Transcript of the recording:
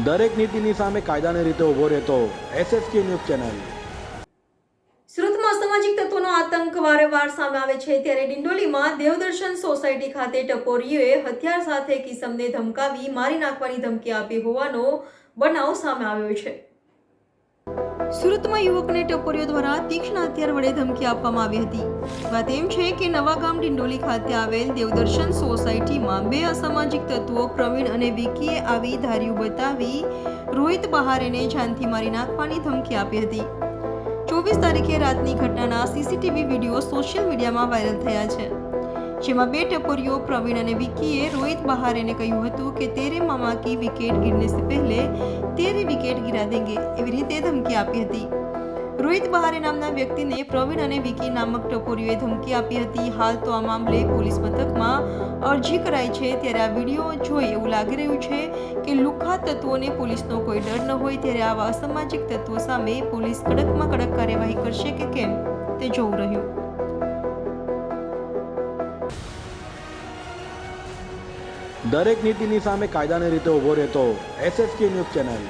દરેક નીતિની સામે કાયદાની રીતે ઊભો રહેતો એસએસકે ન્યૂઝ ચેનલ। સુરતમાં અસામાજિક તત્વોનો આતંક વારંવાર સામે આવે છે, ત્યારે ડિંડોલીમાં દેવદર્શન સોસાયટી ખાતે ટપોરીઓએ હથિયાર સાથે એક ઈસમને ધમકાવી મારી નાખવાની ધમકી આપી હોવાનો બનાવ સામે આવ્યો છે। સુરતમાં યુવકને ટપોરીઓ દ્વારા તીક્ષ્ણ હથિયાર વડે ધમકી આપવામાં આવી હતી। વાત એમ છે કે નવાગામ ડિંડોલી ખાતે આવેલ દેવદર્શન સોસાયટીમાં બે અસામાજિક તત્વો પ્રવીણ અને વિકીએ આવી ધાર્યું બતાવી રોહિત બહારેને જાનથી મારી નાખવાની ધમકી આપી હતી। 24 તારીખે રાતની ઘટનાના સીસીટીવી વિડીયો સોશિયલ મીડિયામાં વાયરલ થયા છે, જેમાં બે ટપોરીઓ પ્રવીણ અને વિકીએ રોહિત બહારેને કહ્યું હતું કે તેરે મામા કી વિકેટ गिरने से पहले तेरी विकेट गिरा देंगे એવી રીતે ધમકી આપી હતી। રોહિત બહારે નામના વ્યક્તિને પ્રવીણ અને વિકી નામક ટપોરીઓએ ધમકી આપી હતી। હાલ તો આ મામલે પોલીસ મથકમાં અરજી કરાઈ છે, ત્યારે આ વિડીયો જોઈ એવું લાગી રહ્યું છે કે લુખ્ખા તત્વોને પોલીસનો કોઈ ડર ન હોય, ત્યારે આવા અસામાજિક તત્વો સામે પોલીસ કડકમાં કડક કાર્યવાહી કરશે કે કેમ તે જોવું રહ્યું। દરેક નીતિની સામે કાયદાની રીતે ઊભો રહેતો એસએસકે ન્યૂઝ ચેનલ।